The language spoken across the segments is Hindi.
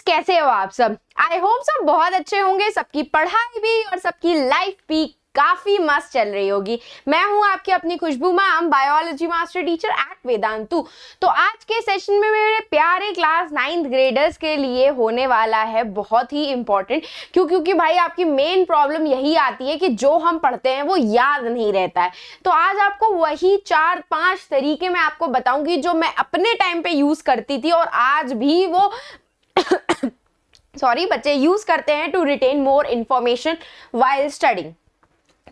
कैसे हो आप सब। आई होप सब बहुत अच्छे होंगे, सबकी पढ़ाई भी और सबकी लाइफ भी काफी मस्त चल रही होगी। मैं हूं आपकी अपनी Khushboo ma'am, biology master teacher at Vedantu. तो आज के सेशन में मेरे प्यारे क्लास 9th ग्रेडर्स के लिए होने वाला है बहुत ही इंपॉर्टेंट। क्योंकि भाई आपकी मेन प्रॉब्लम यही आती है कि जो हम पढ़ते हैं वो याद नहीं रहता है। तो आज आपको वही 4-5 तरीके मैं आपको बताऊंगी जो मैं अपने टाइम पे यूज करती थी और आज भी वो सॉरी बच्चे यूज करते हैं to retain more information while studying.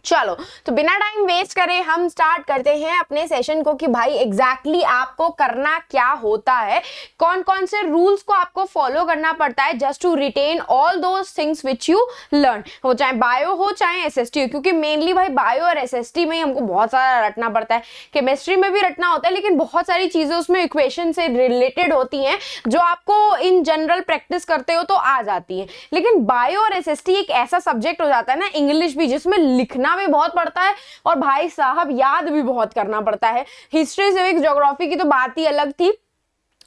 चलो तो बिना टाइम वेस्ट करे हम स्टार्ट करते हैं अपने सेशन को कि भाई एग्जैक्टली आपको करना क्या होता है, कौन कौन से रूल्स को आपको फॉलो करना पड़ता है just to retain all those things which you learn, हो चाहे बायो हो चाहे एसएसटी हो। क्योंकि मेनली भाई बायो और एसएसटी में हमको बहुत सारा रटना पड़ता है, केमिस्ट्री में भी रटना होता है, लेकिन बहुत सारी चीजें उसमें इक्वेशन से रिलेटेड होती हैं जो आपको इन जनरल प्रैक्टिस करते हो तो आ जाती है। लेकिन बायो और एसएसटी एक ऐसा सब्जेक्ट हो जाता है ना, इंग्लिश भी, जिसमें लिखना भी बहुत पड़ता है और भाई साहब याद भी बहुत करना पड़ता है। हिस्ट्री सिविक्स ज्योग्राफी की तो बात ही अलग थी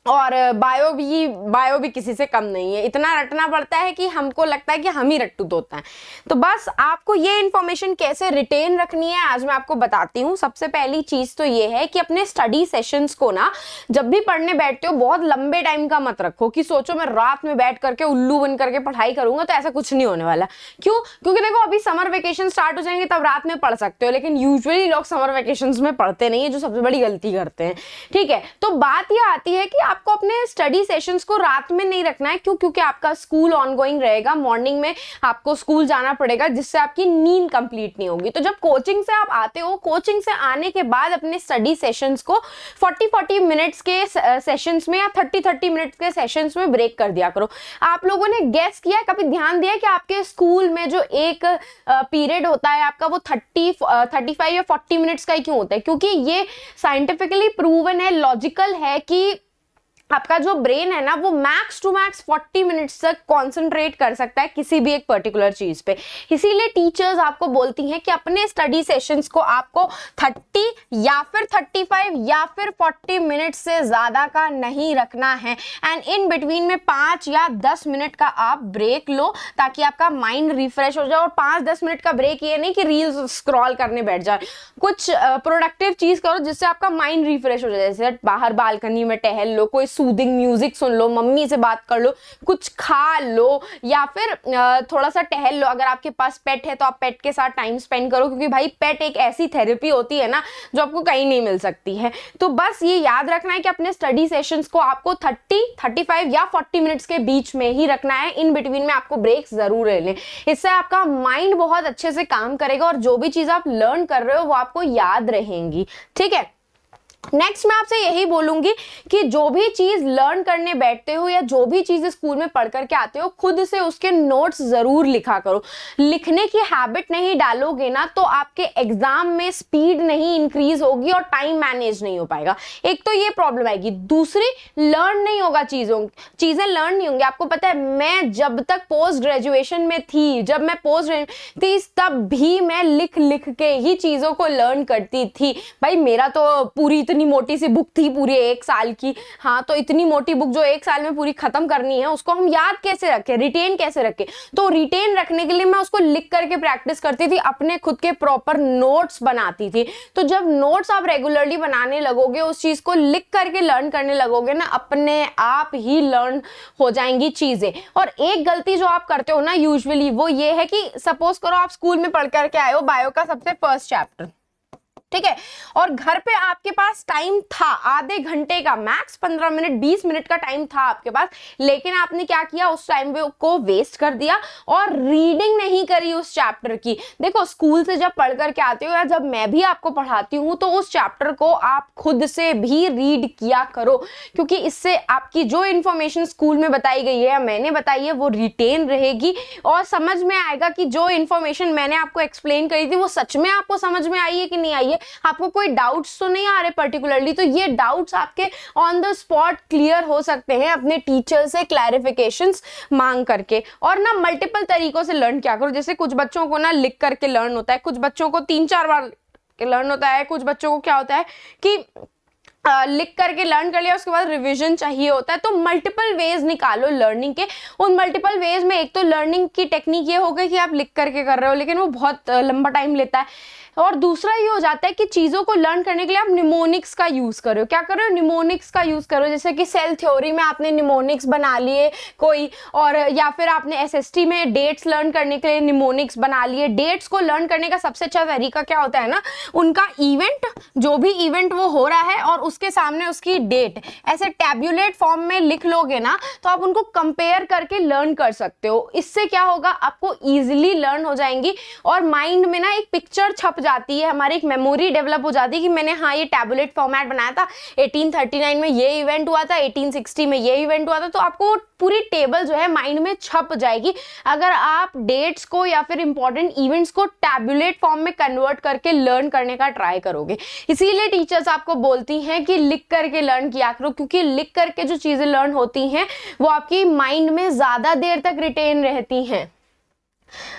और बायो भी किसी से कम नहीं है। इतना रटना पड़ता है कि हमको लगता है कि हम ही रट्टू होता है। तो बस आपको ये इंफॉर्मेशन कैसे रिटेन रखनी है आज मैं आपको बताती हूँ। सबसे पहली चीज तो ये है कि अपने स्टडी सेशंस को ना जब भी पढ़ने बैठते हो बहुत लंबे टाइम का मत रखो कि सोचो मैं रात में बैठ करके उल्लू बन करके पढ़ाई करूंगा, तो ऐसा कुछ नहीं होने वाला। क्यों? क्योंकि देखो अभी समर वेकेशन स्टार्ट हो जाएंगे तब रात में पढ़ सकते हो, लेकिन यूजुअली लोग समर वेकेशन में पढ़ते नहीं है, जो सबसे बड़ी गलती करते हैं। ठीक है, तो बात यह आती है कि आपको अपने स्टडी सेशंस को रात में नहीं रखना है। क्यों? क्योंकि आपका स्कूल ऑनगोइंग रहेगा, मॉर्निंग में आपको स्कूल जाना पड़ेगा, जिससे आपकी नींद कंप्लीट नहीं होगी। तो जब कोचिंग से आप आते हो, कोचिंग से आने के बाद अपने स्टडी सेशंस को 40-40 मिनट्स के सेशंस में या 30-30 मिनट्स के सेशंस में ब्रेक कर दिया करो। आप लोगों ने गेस किया, कभी ध्यान दिया कि आपके स्कूल में जो एक पीरियड होता है आपका वो 35 या 40 मिनट्स का ही क्यों होता है? क्योंकि ये साइंटिफिकली प्रूवन है, लॉजिकल है कि आपका जो ब्रेन है ना वो मैक्स टू मैक्स 40 मिनट्स तक कंसंट्रेट कर सकता है किसी भी एक पर्टिकुलर चीज पे। इसीलिए टीचर्स आपको बोलती हैं कि अपने स्टडी सेशंस को आपको 30 या फिर 35 या फिर 40 मिनट से ज्यादा का नहीं रखना है। एंड इन बिटवीन में 5 या 10 मिनट का आप ब्रेक लो ताकि आपका माइंड रिफ्रेश हो जाए। और 5-10 मिनट का ब्रेक ये नहीं कि रील्स स्क्रॉल करने बैठ जाए, कुछ प्रोडक्टिव चीज करो जिससे आपका माइंड रिफ्रेश हो जाए। जैसे बाहर बालकनी में टहल लो, कोई सूदिंग म्यूजिक सुन लो, मम्मी से बात कर लो, कुछ खा लो या फिर थोड़ा सा टहल लो। अगर आपके पास पेट है तो आप पेट के साथ टाइम स्पेंड करो, क्योंकि भाई पेट एक ऐसी थेरेपी होती है ना जो आपको कहीं नहीं मिल सकती है। तो बस ये याद रखना है कि अपने स्टडी सेशंस को आपको 30, 35 या 40 मिनट्स के बीच में ही रखना है। इन बिटवीन में आपको ब्रेक्स जरूर ले लें, इससे आपका माइंड बहुत अच्छे से काम करेगा और जो भी चीज आप लर्न कर रहे हो वो आपको याद रहेंगी। ठीक है, नेक्स्ट मैं आपसे यही बोलूंगी कि जो भी चीज लर्न करने बैठते हो या जो भी चीज स्कूल में पढ़ करके आते हो, खुद से उसके नोट्स जरूर लिखा करो। लिखने की हैबिट नहीं डालोगे ना तो आपके एग्जाम में स्पीड नहीं इंक्रीज होगी और टाइम मैनेज नहीं हो पाएगा। एक तो ये प्रॉब्लम आएगी, दूसरी लर्न नहीं होगा, चीजें लर्न नहीं होंगी। आपको पता है मैं जब तक पोस्ट ग्रेजुएशन में थी, जब मैं पोस्ट थी तब भी मैं लिख लिख के ही चीजों को लर्न करती थी। भाई मेरा तो पूरी इतनी मोटी सी बुक थी पूरी 1 साल की। हाँ, तो इतनी मोटी बुक जो 1 साल में पूरी खत्म करनी है उसको हम याद कैसे रखें, रिटेन कैसे रखें? तो रिटेन रखने के लिए मैं उसको लिख करके प्रैक्टिस करती थी, अपने खुद के प्रॉपर नोट्स बनाती थी। तो जब नोट्स आप रेगुलरली बनाने लगोगे, उस चीज को लिख करके लर्न करने लगोगे ना, अपने आप ही लर्न हो जाएंगी चीजें। और एक गलती जो आप करते हो ना यूजुअली वो ये है कि सपोज करो आप स्कूल में पढ़ करके आए हो बायो का सबसे फर्स्ट चैप्टर, ठीक है, और घर पे आपके पास टाइम था आधे घंटे का, मैक्स 15 मिनट 20 मिनट का टाइम था आपके पास, लेकिन आपने क्या किया, उस टाइम को वेस्ट कर दिया और रीडिंग नहीं करी उस चैप्टर की। देखो स्कूल से जब पढ़ करके आते हो या जब मैं भी आपको पढ़ाती हूँ तो उस चैप्टर को आप खुद से भी रीड किया करो, क्योंकि इससे आपकी जो इन्फॉर्मेशन स्कूल में बताई गई है या मैंने बताई है वो रिटेन रहेगी और समझ में आएगा कि जो इन्फॉर्मेशन मैंने आपको एक्सप्लेन करी थी वो सच में आपको समझ में आई है कि नहीं आई है। आपको कोई डाउट्स तो नहीं आ रहे पर्टिकुलरली, तो ये डाउट्स आपके ऑन द स्पॉट क्लियर हो सकते हैं अपने टीचर से क्लैरिफिकेशंस मांग करके। और ना मल्टीपल तरीकों से लर्न क्या करो, जैसे कुछ बच्चों को ना लिख करके लर्न होता है, कुछ बच्चों को 3-4 बार लर्न होता है, कुछ बच्चों को क्या होता है कि लिख करके लर्न कर लिया, उसके बाद रिवीजन चाहिए होता है, तो मल्टीपल वेज निकालो लर्निंग के। उन मल्टीपल वेज में एक तो लर्निंग की टेक्निक ये हो गई कि आप लिख करके कर रहे हो, लेकिन वो बहुत लंबा टाइम लेता है। और दूसरा ये हो जाता है कि चीज़ों को लर्न करने के लिए आप निमोनिक्स का यूज़ करो। क्या करो? निमोनिक्स का यूज़ करो। जैसे कि सेल थ्योरी में आपने निमोनिक्स बना लिए कोई, और या फिर आपने एसएसटी में डेट्स लर्न करने के लिए निमोनिक्स बना लिए। डेट्स को लर्न करने का सबसे अच्छा तरीका क्या होता है ना, उनका इवेंट, जो भी इवेंट वो हो रहा है और उसके सामने उसकी डेट ऐसे टैब्यूलेट फॉर्म में लिख लोगे ना, तो आप उनको कंपेयर करके लर्न कर सकते हो। इससे क्या होगा, आपको ईजिली लर्न हो जाएंगी और माइंड में ना एक पिक्चर छप जाती है, हमारी एक मेमोरी डेवलप हो जाती है कि मैंने हाँ ये टैबुलेट फॉर्मेट बनाया था, 1839 में ये इवेंट हुआ था, 1860 में ये इवेंट हुआ था, तो आपको पूरी टेबल जो है माइंड में छप जाएगी अगर आप डेट्स को या फिर इंपॉर्टेंट इवेंट्स को टैबुलेट फॉर्म में कन्वर्ट करके लर्न करने का ट्राई करोगे। इसीलिए टीचर्स आपको बोलती हैं कि लिख करके लर्न किया करो, क्योंकि लिख करके जो चीजें लर्न होती हैं वो आपकी माइंड में ज्यादा देर तक रिटेन रहती हैं।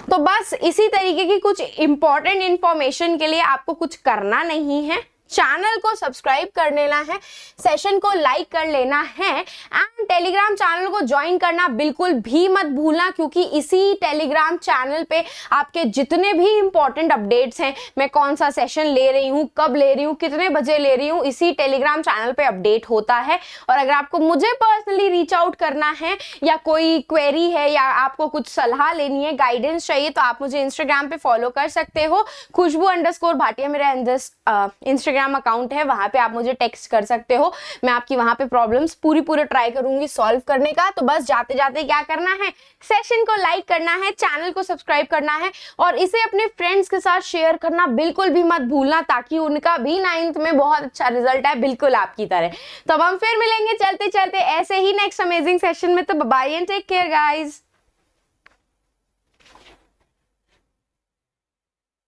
तो बस इसी तरीके की कुछ इंपॉर्टेंट इंफॉर्मेशन के लिए आपको कुछ करना नहीं है, चैनल को सब्सक्राइब कर लेना है, सेशन को लाइक कर लेना है एंड टेलीग्राम चैनल को ज्वाइन करना बिल्कुल भी मत भूलना, क्योंकि इसी टेलीग्राम चैनल पे आपके जितने भी इंपॉर्टेंट अपडेट्स हैं, मैं कौन सा सेशन ले रही हूँ, कब ले रही हूँ, कितने बजे ले रही हूँ, इसी टेलीग्राम चैनल पे अपडेट होता है। और अगर आपको मुझे पर्सनली रीच आउट करना है या कोई क्वेरी है या आपको कुछ सलाह लेनी है, गाइडेंस चाहिए, तो आप मुझे इंस्टाग्राम पे फॉलो कर सकते हो। खुशबू_भाटिया मेरा इंस्टाग्राम अकाउंट है, वहां पे आप मुझे टेक्स्ट कर सकते हो। मैं आपकी वहां पे प्रॉब्लम्स पूरी ट्राई करूंगी सॉल्व करने का। तो बस जाते जाते क्या करना है, सेशन को लाइक करना है, चैनल को सब्सक्राइब करना है और इसे अपने फ्रेंड्स के साथ शेयर करना बिल्कुल भी मत भूलना, ताकि उनका भी 9th में बहुत अच्छा रिजल्ट है बिल्कुल आपकी तरह। तो अब हम फिर मिलेंगे चलते चलते ऐसे ही नेक्स्ट अमेजिंग सेशन में। तो bye and take care guys.